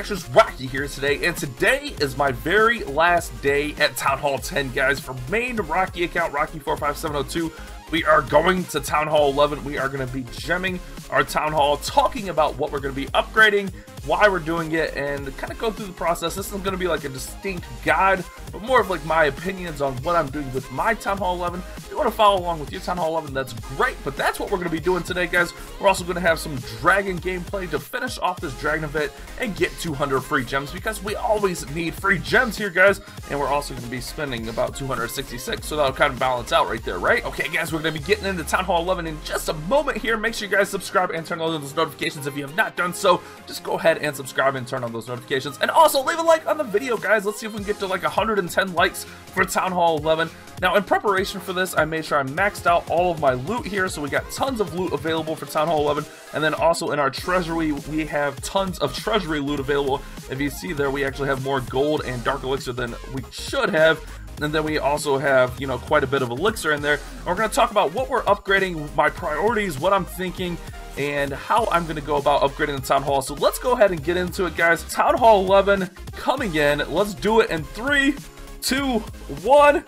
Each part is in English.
Archers, Rocky here today, and today is my very last day at Town Hall 10, guys. For main Rocky account, Rocky45702, we are going to Town Hall 11. We are going to be gemming our Town Hall, talking about what we're going to be upgrading, why we're doing it, and kind of go through the process. This isn't going to be like a distinct guide, but more of like my opinions on what I'm doing with my Town Hall 11. If you want to follow along with your Town Hall 11, that's great, but that's what we're going to be doing today, guys. We're also going to have some Dragon gameplay to finish off this Dragon event and get 200 free gems, because we always need free gems here, guys, and we're also going to be spending about 266, so that'll kind of balance out right there, right? Okay, guys, we're going to be getting into Town Hall 11 in just a moment here. Make sure you guys subscribe and turn on those notifications if you have not done so. Just go ahead and subscribe and turn on those notifications, and also leave a like on the video, guys. Let's see if we can get to like 110 likes for Town Hall 11. Now, in preparation for this, I made sure I maxed out all of my loot here, so we got tons of loot available for Town Hall 11, and then also in our treasury, we have tons of treasury loot available. If you see there, we actually have more gold and dark elixir than we should have. And then we also have, you know, quite a bit of elixir in there. And we're going to talk about what we're upgrading, my priorities, what I'm thinking, and how I'm going to go about upgrading the Town Hall. So let's go ahead and get into it, guys. Town Hall 11 coming in. Let's do it in 3, 2, 1.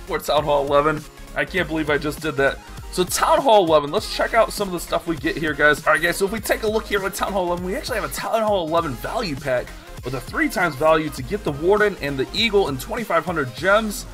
We're Town Hall 11. I can't believe I just did that. So Town Hall 11, let's check out some of the stuff we get here, guys. Alright, guys, so if we take a look here at Town Hall 11, we actually have a Town Hall 11 value pack with a 3x value to get the Warden and the Eagle and 2,500 gems.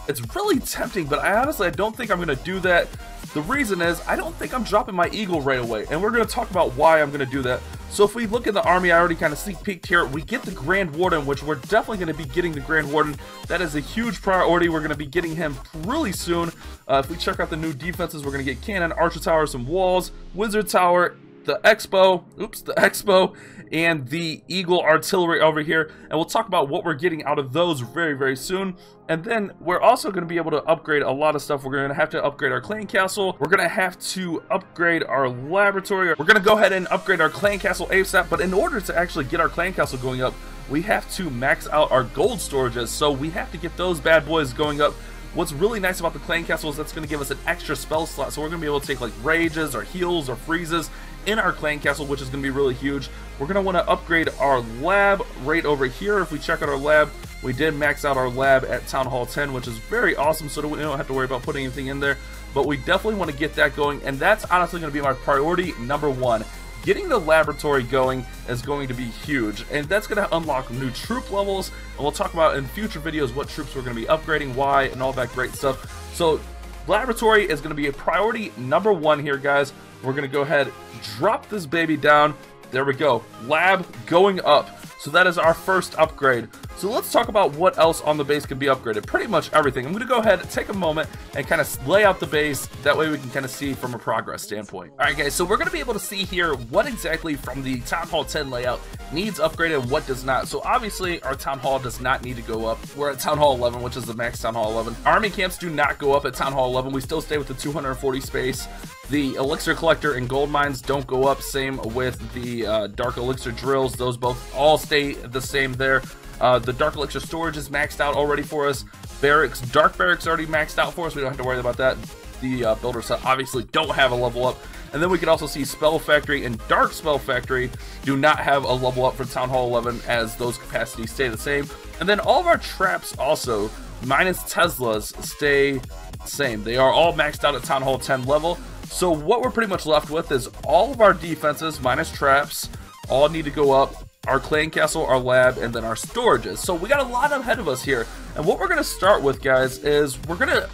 It's really tempting, but I honestly don't think I'm going to do that. The reason is, I don't think I'm dropping my Eagle right away, and we're going to talk about why I'm going to do that. So if we look at the army, I already kind of sneak peeked here, we get the Grand Warden, which we're definitely going to be getting the Grand Warden. That is a huge priority. We're going to be getting him really soon. If we check out the new defenses, we're going to get Cannon, Archer Tower, some walls, Wizard Tower, the Expo, and the Eagle Artillery over here, and we'll talk about what we're getting out of those very, very soon. And then we're also going to be able to upgrade a lot of stuff. We're going to have to upgrade our clan castle. We're going to have to upgrade our laboratory. We're going to go ahead and upgrade our clan castle ASAP, but in order to actually get our clan castle going up, we have to max out our gold storages, so we have to get those bad boys going up. What's really nice about the clan castle is that's going to give us an extra spell slot, so we're going to be able to take like rages or heals or freezes in our clan castle, which is going to be really huge. We're going to want to upgrade our lab right over here. If we check out our lab, we did max out our lab at Town Hall 10, which is very awesome, so we don't have to worry about putting anything in there, but we definitely want to get that going, and that's honestly going to be my priority number one. Getting the laboratory going is going to be huge, and that's going to unlock new troop levels, and we'll talk about in future videos what troops we're going to be upgrading, why, and all that great stuff. So laboratory is going to be a priority number one here, guys. We're going to go ahead, drop this baby down. There we go. Lab going up. So that is our first upgrade. So let's talk about what else on the base can be upgraded. Pretty much everything. I'm going to go ahead and take a moment and kind of lay out the base. That way we can kind of see from a progress standpoint. Alright, guys, so we're going to be able to see here what exactly from the Town Hall 10 layout needs upgraded and what does not. So obviously our Town Hall does not need to go up. We're at Town Hall 11, which is the max Town Hall 11. Army camps do not go up at Town Hall 11. We still stay with the 240 space. The elixir collector and gold mines don't go up. Same with the dark elixir drills. Those both all stay the same there. The dark elixir storage is maxed out already for us. Barracks, dark barracks already maxed out for us. We don't have to worry about that. The builders obviously don't have a level up. And then we can also see Spell Factory and Dark Spell Factory do not have a level up for Town Hall 11, as those capacities stay the same. And then all of our traps also, minus Teslas, stay the same. They are all maxed out at Town Hall 10 level. So what we're pretty much left with is all of our defenses, minus traps, all need to go up. Our clan castle, our lab, and then our storages. So we got a lot ahead of us here. And what we're going to start with, guys, is we're gonna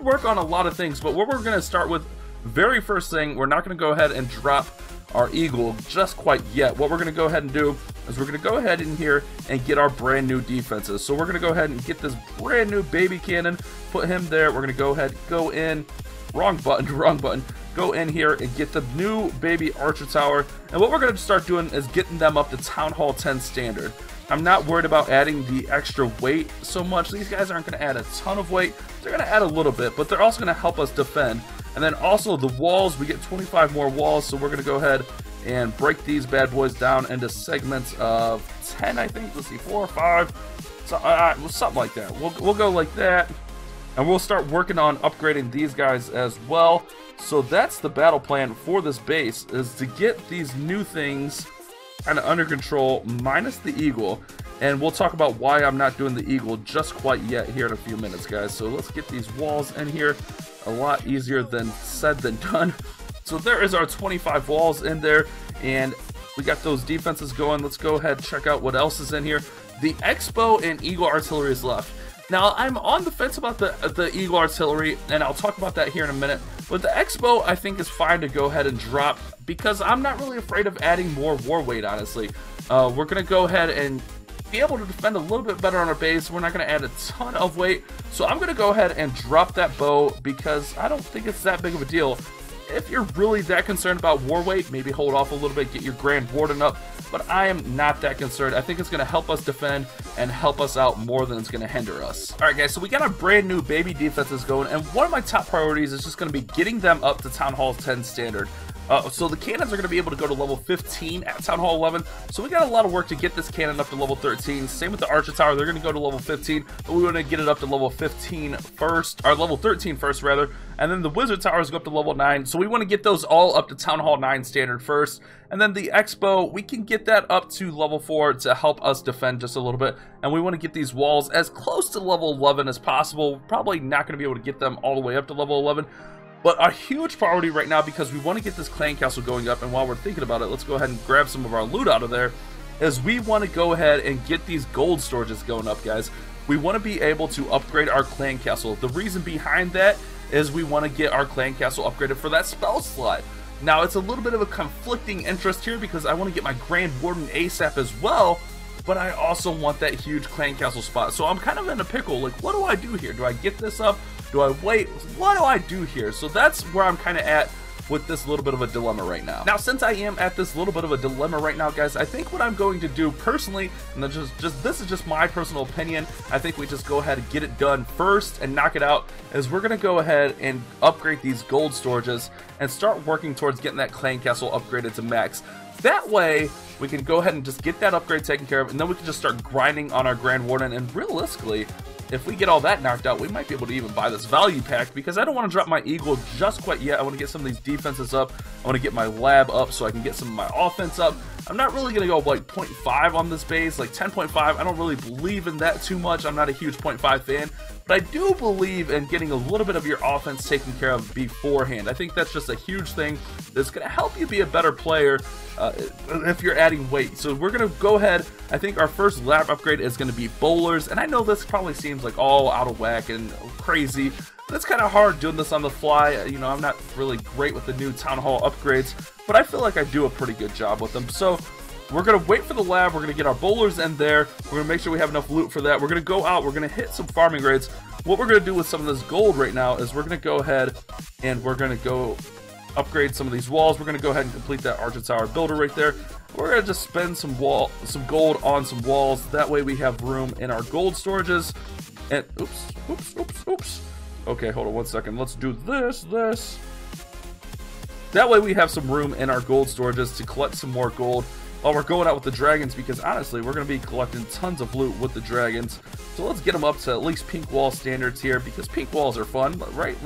work on a lot of things. But what we're going to start with, very first thing, we're not going to go ahead and drop our Eagle just quite yet. What we're going to go ahead and do is we're going to go ahead in here and get our brand new defenses. So we're going to go ahead and get this brand new baby cannon, put him there. We're going to go ahead, go in, wrong button, go in here and get the new baby Archer Tower. And what we're going to start doing is getting them up to Town Hall 10 standard. I'm not worried about adding the extra weight so much. These guys aren't going to add a ton of weight. They're going to add a little bit, but they're also going to help us defend. And then also the walls, we get 25 more walls, so we're going to go ahead and break these bad boys down into segments of 10, I think. Let's see, 4 or 5, so, something like that. We'll go like that, and we'll start working on upgrading these guys as well. So that's the battle plan for this base, is to get these new things kind of under control, minus the eagle. And we'll talk about why I'm not doing the eagle just quite yet here in a few minutes, guys. So let's get these walls in here. A lot easier than said than done. So there is our 25 walls in there, and we got those defenses going. Let's go ahead and check out what else is in here. The Expo and Eagle Artillery is left. Now, I'm on the fence about the Eagle Artillery, and I'll talk about that here in a minute. But the Expo, I think, is fine to go ahead and drop, because I'm not really afraid of adding more war weight, honestly. We're going to go ahead and be able to defend a little bit better on our base. We're not going to add a ton of weight, so I'm going to go ahead and drop that bow, because I don't think it's that big of a deal. If you're really that concerned about war weight, maybe hold off a little bit, get your Grand Warden up, but I am not that concerned. I think it's going to help us defend and help us out more than it's going to hinder us. Alright guys, so we got our brand new baby defenses going, and one of my top priorities is just going to be getting them up to Town Hall 10 standard. So the cannons are going to be able to go to level 15 at Town Hall 11, so we got a lot of work to get this cannon up to level 13. Same with the Archer Tower, they're going to go to level 15, but we want to get it up to level 15 first, or level 13 first rather, and then the Wizard Towers go up to level 9, so we want to get those all up to Town Hall 9 standard first, and then the Expo, we can get that up to level 4 to help us defend just a little bit, and we want to get these walls as close to level 11 as possible. Probably not going to be able to get them all the way up to level 11, but a huge priority right now, because we want to get this clan castle going up, and while we're thinking about it, let's go ahead and grab some of our loot out of there, is we want to go ahead and get these gold storages going up, guys. We want to be able to upgrade our clan castle. The reason behind that is we want to get our clan castle upgraded for that spell slot. Now, it's a little bit of a conflicting interest here, because I want to get my Grand Warden ASAP as well, but I also want that huge clan castle spot. So I'm kind of in a pickle. Like, what do I do here? Do I get this up? Do I wait? What do I do here? So that's where I'm kind of at with this little bit of a dilemma right now. Now, since I am at this little bit of a dilemma right now, guys, I think what I'm going to do personally, and this is just my personal opinion, I think we just go ahead and get it done first and knock it out, is we're going to go ahead and upgrade these gold storages and start working towards getting that clan castle upgraded to max. That way, we can go ahead and just get that upgrade taken care of, and then we can just start grinding on our Grand Warden, and realistically, if we get all that knocked out, we might be able to even buy this value pack, because I don't want to drop my eagle just quite yet. I want to get some of these defenses up. I want to get my lab up so I can get some of my offense up. I'm not really going to go like 0.5 on this base, like 10.5. I don't really believe in that too much. I'm not a huge 0.5 fan, but I do believe in getting a little bit of your offense taken care of beforehand. I think that's just a huge thing that's going to help you be a better player if you're adding weight. So we're going to go ahead. I think our first lab upgrade is going to be bowlers, and I know this probably seems like all out of whack and crazy. It's kind of hard doing this on the fly. You know, I'm not really great with the new Town Hall upgrades, but I feel like I do a pretty good job with them. So we're going to wait for the lab. We're going to get our bowlers in there. We're going to make sure we have enough loot for that. We're going to go out. We're going to hit some farming raids. What we're going to do with some of this gold right now is we're going to go ahead and we're going to go upgrade some of these walls. We're going to go ahead and complete that Archer Tower builder right there. We're going to just spend some gold on some walls. That way we have room in our gold storages. And oops. Okay, hold on one second. Let's do this. That way we have some room in our gold storages to collect some more gold while we're going out with the dragons, because honestly, we're going to be collecting tons of loot with the dragons. So let's get them up to at least pink wall standards here, because pink walls are fun, right?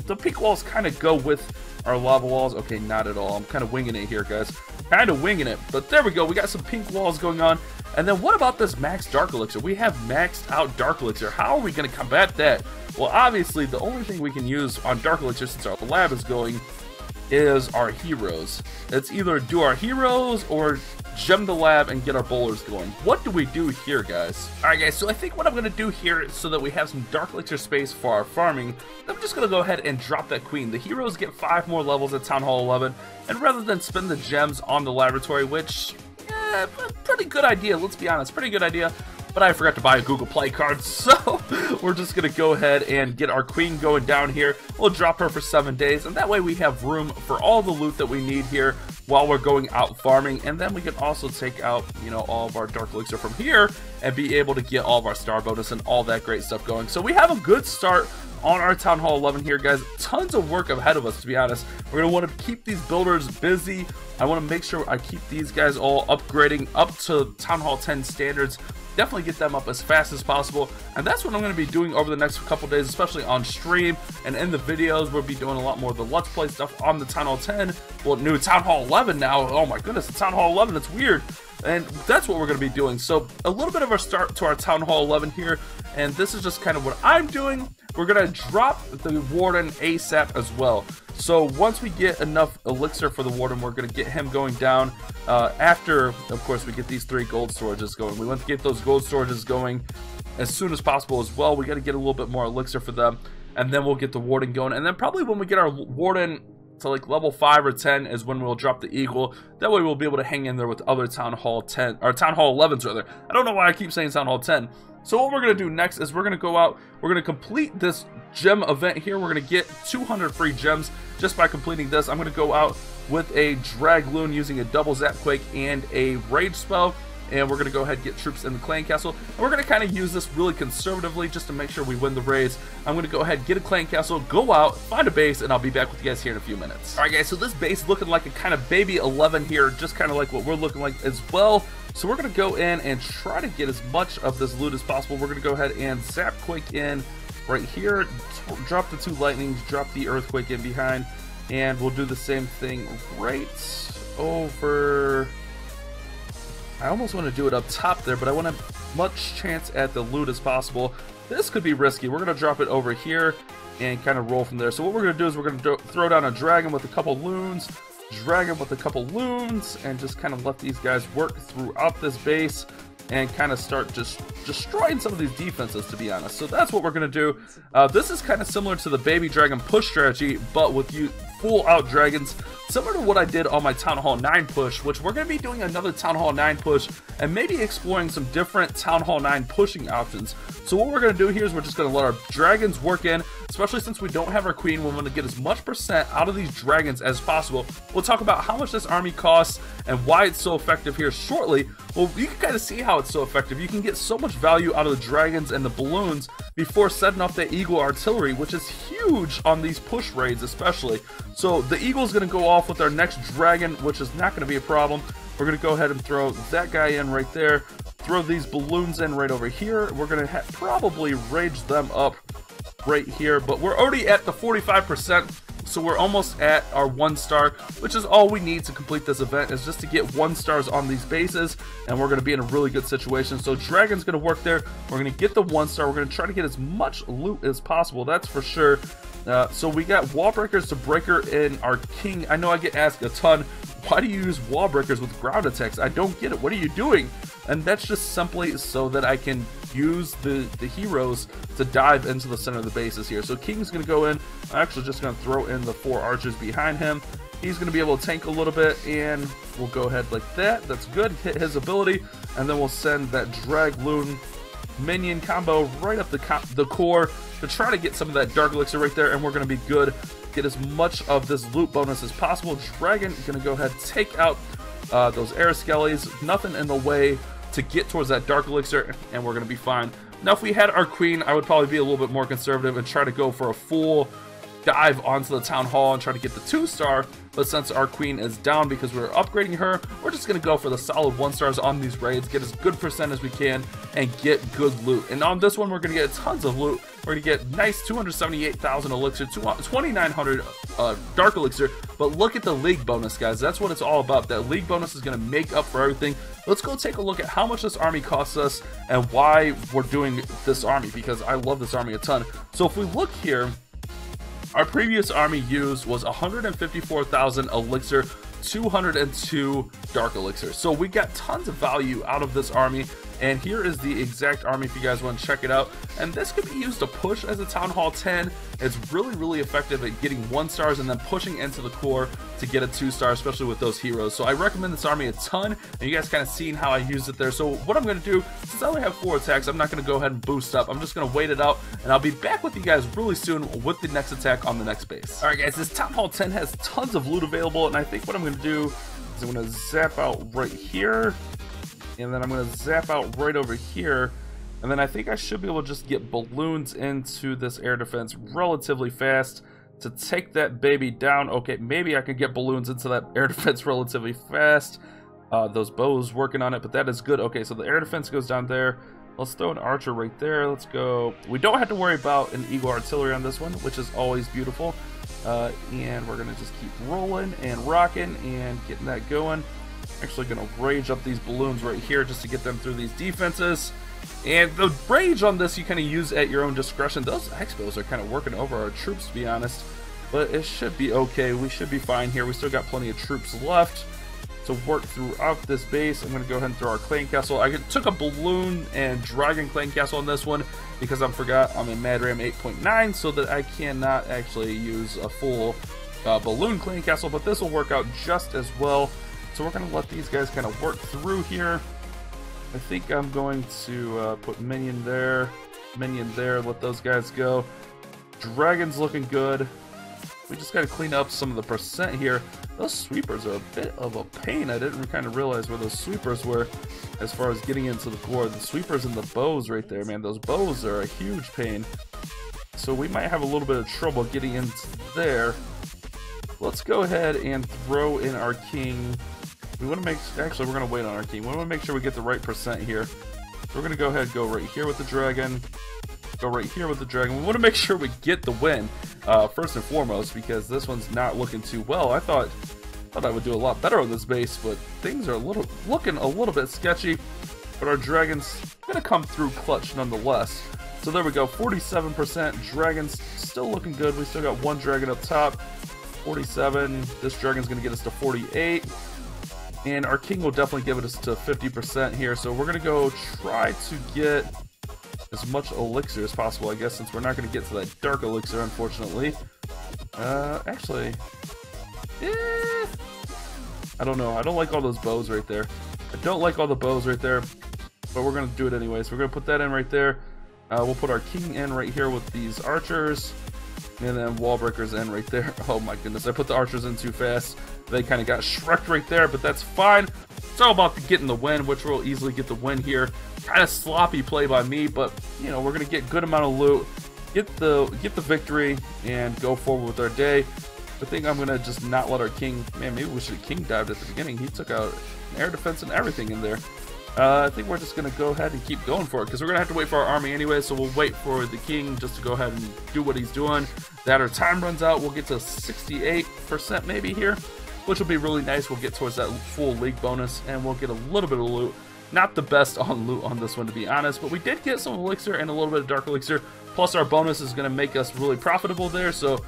The pink walls kind of go with our lava walls. Okay, not at all. I'm kind of winging it here, guys. Kind of winging it. But there we go. We got some pink walls going on. And then what about this max dark elixir? We have maxed out dark elixir. How are we going to combat that? Well, obviously, the only thing we can use on dark elixir, since our lab is going, is our heroes. It's either do our heroes or gem the lab and get our bowlers going. What do we do here, guys? Alright guys, so I think what I'm going to do here, so that we have some dark elixir space for our farming, I'm just going to go ahead and drop that queen. The heroes get 5 more levels at Town Hall 11, and rather than spend the gems on the laboratory, which, pretty good idea, let's be honest, pretty good idea, but I forgot to buy a Google Play card, so we're just going to go ahead and get our queen going down here. We'll drop her for 7 days, and that way we have room for all the loot that we need here while we're going out farming, and then we can also take out, you know, all of our dark elixir from here and be able to get all of our star bonus and all that great stuff going. So we have a good start on our Town Hall 11 here, guys. Tons of work ahead of us, to be honest. We're going to want to keep these builders busy. I want to make sure I keep these guys all upgrading up to Town Hall 10 standards. Definitely get them up as fast as possible, and that's what I'm going to be doing over the next couple days, especially on stream and in the videos. We'll be doing a lot more of the Let's Play stuff on the Town Hall 10. Well, new Town Hall 11 now. Oh my goodness, the Town Hall 11, it's weird. And that's what we're going to be doing. So a little bit of our start to our Town Hall 11 here, and this is just kind of what I'm doing. We're going to drop the Warden ASAP as well. So once we get enough elixir for the Warden, we're going to get him going down after, of course, we get these 3 gold storages going. We want to get those gold storages going as soon as possible as well. We got to get a little bit more elixir for them, and then we'll get the Warden going. And then probably when we get our Warden to like level 5 or 10 is when we'll drop the Eagle. That way we'll be able to hang in there with other Town Hall 10 or Town Hall 11s rather. I don't know why I keep saying Town Hall 10. So what we're going to do next is we're going to go out, we're going to complete this gem event here. We're going to get 200 free gems just by completing this. I'm going to go out with a Dragloon using a double Zap Quake and a Rage spell. And we're going to go ahead and get troops in the clan castle. And we're going to kind of use this really conservatively just to make sure we win the raids. I'm going to go ahead, get a clan castle, go out, find a base, and I'll be back with you guys here in a few minutes. Alright guys, so this base is looking like a kind of baby 11 here, just kind of like what we're looking like as well. So we're going to go in and try to get as much of this loot as possible. We're going to go ahead and Zap Quake in right here, drop the 2 lightnings, drop the Earthquake in behind, and we'll do the same thing right over... I almost want to do it up top there, but I want as much chance at the loot as possible. This could be risky. We're going to drop it over here and kind of roll from there. So what we're going to do is we're going to throw down a dragon with a couple loons, dragon with a couple loons, and just kind of let these guys work throughout this base and kind of start just destroying some of these defenses, to be honest. So that's what we're going to do. This is kind of similar to the baby dragon push strategy, but with you full out dragons, similar to what I did on my Town Hall 9 push, which we're going to be doing another Town Hall 9 push and maybe exploring some different Town Hall 9 pushing options. So what we're going to do here is we're just going to let our dragons work in, especially since we don't have our queen. We want to get as much percent out of these dragons as possible. We'll talk about how much this army costs and why it's so effective here shortly. Well, you can kind of see how it's so effective. You can get so much value out of the dragons and the balloons before setting off the Eagle artillery, which is huge on these push raids especially. So the Eagle's going to go off with our next dragon, which is not going to be a problem. We're going to go ahead and throw that guy in right there. Throw these balloons in right over here. We're going to probably rage them up right here, but we're already at the 45%. So we're almost at our 1 star, which is all we need to complete this event, is just to get 1 stars on these bases, and we're going to be in a really good situation. So Dragon's going to work there. We're going to get the 1 star. We're going to try to get as much loot as possible, that's for sure. So we got wall breakers to breaker in our king. I know I get asked a ton, why do you use wall breakers with ground attacks? I don't get it. What are you doing? And that's just simply so that I can use the heroes to dive into the center of the bases here. So King's going to go in. I'm actually just going to throw in the 4 archers behind him. He's going to be able to tank a little bit, and we'll go ahead like that. That's good. Hit his ability, and then we'll send that Dragloon minion combo right up the core to try to get some of that dark elixir right there, and we're going to be good. Get as much of this loot bonus as possible. Dragon is going to go ahead and take out those air skellies. Nothing in the way to get towards that dark elixir, and we're going to be fine. Now, if we had our queen, I would probably be a little bit more conservative and try to go for a full dive onto the town hall and try to get the 2 star, but since our queen is down because we're upgrading her, we're just going to go for the solid 1 stars on these raids, get as good percent as we can, and get good loot. And on this one, we're going to get tons of loot. We're going to get nice 278,000 elixir, 2,900 dark elixir, but look at the league bonus, guys. That's what it's all about. That league bonus is going to make up for everything. Let's go take a look at how much this army costs us and why we're doing this army, because I love this army a ton. So if we look here, our previous army used was 154,000 elixir, 202 dark elixir. So we got tons of value out of this army, and here is the exact army if you guys want to check it out. And this could be used to push as a Town Hall 10. It's really effective at getting 1 stars and then pushing into the core to get a 2 star, especially with those heroes. So I recommend this army a ton, and you guys kind of seen how I used it there. So what I'm going to do, since I only have 4 attacks, I'm not going to go ahead and boost up. I'm just going to wait it out, and I'll be back with you guys really soon with the next attack on the next base. Alright guys, this Town Hall 10 has tons of loot available, and I think what I'm going to do is I'm going to zap out right here, and then I'm going to zap out right over here, and then I think I should be able to just get balloons into this air defense relatively fast to take that baby down. Okay, maybe I could get balloons into that air defense relatively fast. Those bows working on it, but that is good. Okay, so the air defense goes down there. Let's throw an archer right there. Let's go. We don't have to worry about an eagle artillery on this one, which is always beautiful. And we're going to just keep rolling and rocking and getting that going. Actually gonna rage up these balloons right here just to get them through these defenses. And the rage on this you kind of use at your own discretion. Those expos are kind of working over our troops, to be honest, but it should be okay. We should be fine here. We still got plenty of troops left to work throughout this base. I'm going to go ahead and throw our clan castle. I took a balloon and dragon clan castle on this one because I forgot I'm in Mad Ram 8.9, so that I cannot actually use a full balloon clan castle, but this will work out just as well. So we're going to let these guys kind of work through here. I think I'm going to put minion there, let those guys go. Dragon's looking good. We just got to clean up some of the percent here. Those sweepers are a bit of a pain. I didn't kind of realize where those sweepers were as far as getting into the core. The sweepers and the bows right there, man. Those bows are a huge pain. So we might have a little bit of trouble getting into there. Let's go ahead and throw in our king. We want to make, actually we're going to wait on our king. We want to make sure we get the right percent here. So we're going to go ahead and go right here with the dragon. Go right here with the dragon. We want to make sure we get the win first and foremost, because this one's not looking too well. I thought I would do a lot better on this base, but things are looking a little bit sketchy. But our dragon's going to come through clutch nonetheless. So there we go, 47%. Dragon's still looking good. We still got one dragon up top. 47. This dragon's going to get us to 48. And our king will definitely give us to 50% here. So we're going to go try to get as much elixir as possible, I guess, since we're not going to get to that dark elixir, unfortunately. Actually, I don't know. I don't like all those bows right there. I don't like all the bows right there, but we're going to do it anyway. So we're going to put that in right there. We'll put our king in right here with these archers, and then wall breakers in right there. Oh my goodness, I put the archers in too fast. They kind of got shreked right there, but that's fine. It's all about getting the win, which we'll easily get the win here. Kind of sloppy play by me, but you know, we're gonna get good amount of loot, get the victory, and go forward with our day. I think I'm gonna just not let our king. Man, maybe we should have king dived at the beginning. He took out an air defense and everything in there. I think we're just gonna go ahead and keep going for it, because we're gonna have to wait for our army anyway. So we'll wait for the king just to go ahead and do what he's doing. That our time runs out, we'll get to 68% maybe here, which will be really nice. We'll get towards that full league bonus, and we'll get a little bit of loot. Not the best on loot on this one, to be honest, but we did get some elixir and a little bit of dark elixir. Plus our bonus is going to make us really profitable there, so it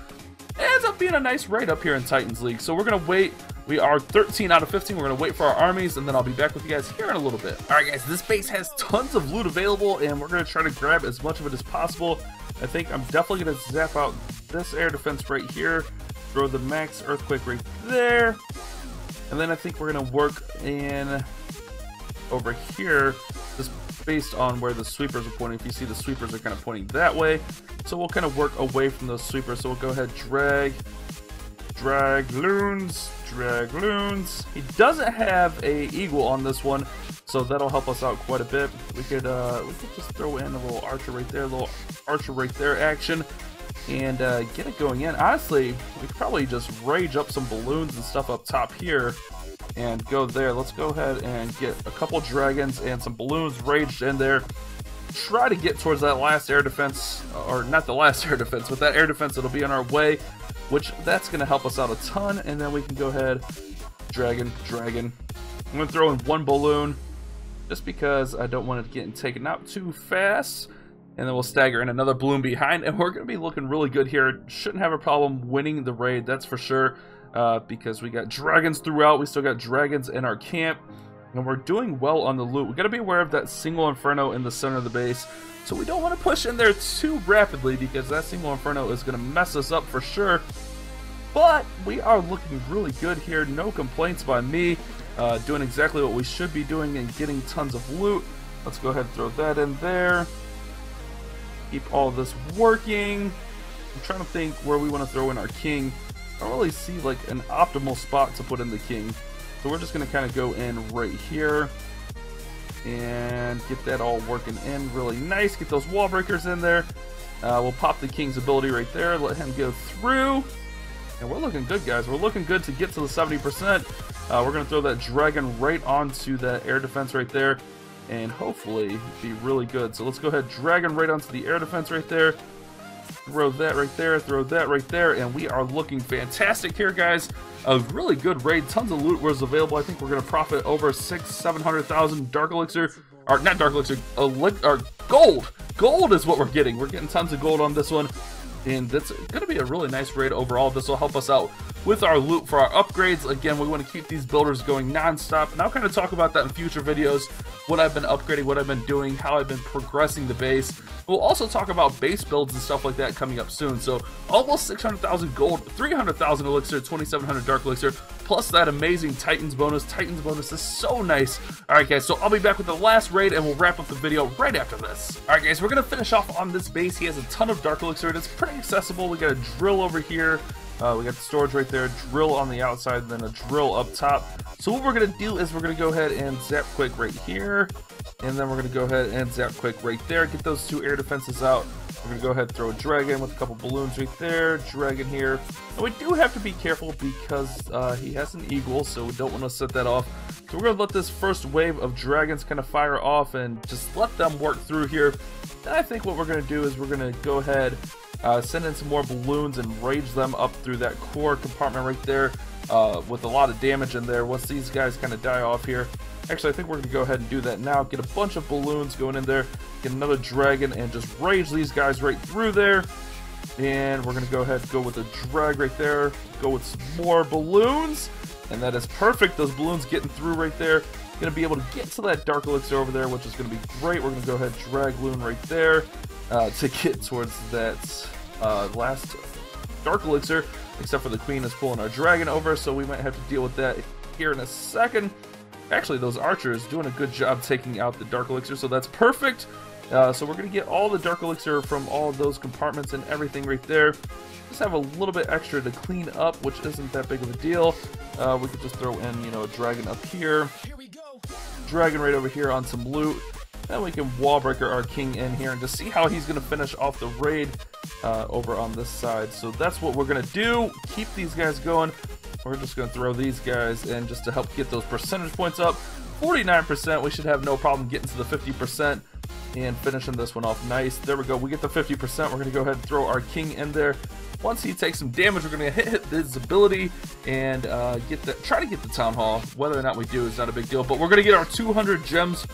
ends up being a nice raid up here in Titans League. So we're going to wait. We are 13 out of 15. We're going to wait for our armies, and then I'll be back with you guys here in a little bit. Alright guys, this base has tons of loot available, and we're going to try to grab as much of it as possible. I think I'm definitely going to zap out this air defense right here. Throw the max earthquake right there. And then I think we're going to work in over here, just based on where the sweepers are pointing. If you see, the sweepers are kind of pointing that way, so we'll kind of work away from those sweepers. So we'll go ahead, drag loons. He doesn't have a eagle on this one, so that'll help us out quite a bit. We could just throw in a little archer right there, action, and get it going in. Honestly, we could probably just rage up some balloons and stuff up top here and go there. Let's go ahead and get a couple dragons and some balloons raged in there. Try to get towards that last air defense, or not the last air defense, but that air defense that'll be on our way, which that's going to help us out a ton. And then we can go ahead, dragon. I'm going to throw in one balloon just because I don't want it getting taken out too fast. And then we'll stagger in another balloon behind, and we're going to be looking really good here. Shouldn't have a problem winning the raid, that's for sure. Because we got dragons throughout, we still got dragons in our camp, and we're doing well on the loot. We got to be aware of that single inferno in the center of the base, so we don't want to push in there too rapidly, because that single inferno is going to mess us up for sure. But we are looking really good here, no complaints by me, doing exactly what we should be doing and getting tons of loot. Let's go ahead and throw that in there, keep all this working. I'm trying to think where we want to throw in our king. I don't really see like an optimal spot to put in the king, so we're just going to kind of go in right here and get that all working in really nice. Get those wall breakers in there. We'll pop the king's ability right there, let him go through, and we're looking good, guys. We're looking good to get to the 70%. We're going to throw that dragon right onto that air defense right there, and hopefully be really good. So let's go ahead, dragon right onto the air defense right there. throw that right there, throw that right there, and we are looking fantastic here, guys. A really good raid, tons of loot was available. I think we're gonna profit over 600,000-700,000 dark elixir, or not dark elixir, or gold. Gold is what we're getting. We're getting tons of gold on this one, and that's gonna be a really nice raid overall. This will help us out with our loot for our upgrades. Again, we want to keep these builders going non-stop, and I'll kind of talk about that in future videos, what I've been upgrading, what I've been doing, how I've been progressing the base. We'll also talk about base builds and stuff like that coming up soon. So almost 600,000 gold, 300,000 elixir, 2,700 dark elixir, plus that amazing Titans bonus. Titans bonus is so nice. Alright guys, so I'll be back with the last raid and we'll wrap up the video right after this. Alright guys, we're going to finish off on this base. He has a ton of dark elixir and it's pretty accessible. We got a drill over here. We got the storage right there, drill on the outside, and then a drill up top. So what we're going to do is we're going to go ahead and zap quick right here, and then we're going to go ahead and zap quick right there, get those two air defenses out. We're going to go ahead and throw a dragon with a couple balloons right there, dragon here. And we do have to be careful because he has an eagle, so we don't want to set that off. So we're going to let this first wave of dragons kind of fire off and just let them work through here. And I think what we're going to do is we're going to go ahead, send in some more balloons and rage them up through that core compartment right there with a lot of damage in there once these guys kind of die off here. Actually, I think we're going to go ahead and do that now. Get a bunch of balloons going in there, get another dragon, and just rage these guys right through there. And we're going to go ahead and go with a drag right there, go with some more balloons, and that is perfect. Those balloons getting through right there. Going to be able to get to that dark elixir over there, which is going to be great. We're going to go ahead and drag loon right there to get towards that last dark elixir, except for the queen is pulling our dragon over, so we might have to deal with that here in a second. Actually, those archers doing a good job taking out the dark elixir, so that's perfect. So we're going to get all the dark elixir from all of those compartments and everything right there. Just have a little bit extra to clean up, which isn't that big of a deal. We could just throw in, you know, a dragon up here, dragon right over here on some loot. Then we can wall breaker our king in here and just see how he's going to finish off the raid over on this side. So that's what we're going to do. Keep these guys going. We're just going to throw these guys in just to help get those percentage points up. 49%. We should have no problem getting to the 50% and finishing this one off nice. There we go. We get the 50%. We're going to go ahead and throw our king in there. Once he takes some damage, we're going to hit his ability and try to get the town hall. Whether or not we do is not a big deal, but we're going to get our 200 gems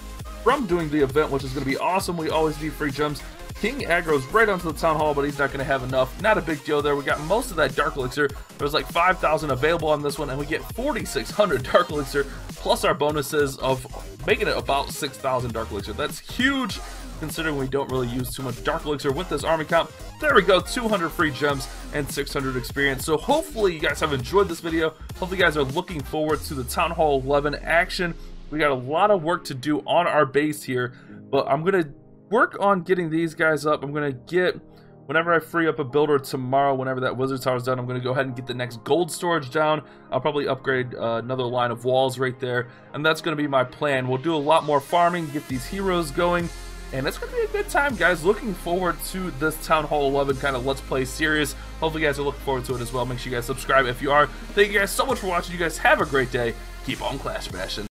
from doing the event, which is going to be awesome. We always need free gems. King aggro's right onto the town hall, but he's not going to have enough. Not a big deal there. We got most of that dark elixir. There was like 5,000 available on this one, and we get 4,600 dark elixir plus our bonuses of making it about 6,000 dark elixir. That's huge considering we don't really use too much dark elixir with this army comp. There we go, 200 free gems and 600 experience. So hopefully you guys have enjoyed this video. Hopefully you guys are looking forward to the Town Hall 11 action. We got a lot of work to do on our base here, but I'm going to work on getting these guys up. I'm going to get, whenever I free up a builder tomorrow, whenever that wizard tower is done, I'm going to go ahead and get the next gold storage down. I'll probably upgrade another line of walls right there, and that's going to be my plan. We'll do a lot more farming, get these heroes going, and it's going to be a good time, guys. Looking forward to this Town Hall 11 kind of Let's Play series. Hopefully you guys are looking forward to it as well. Make sure you guys subscribe if you are. Thank you guys so much for watching. You guys have a great day. Keep on Clash Bashing.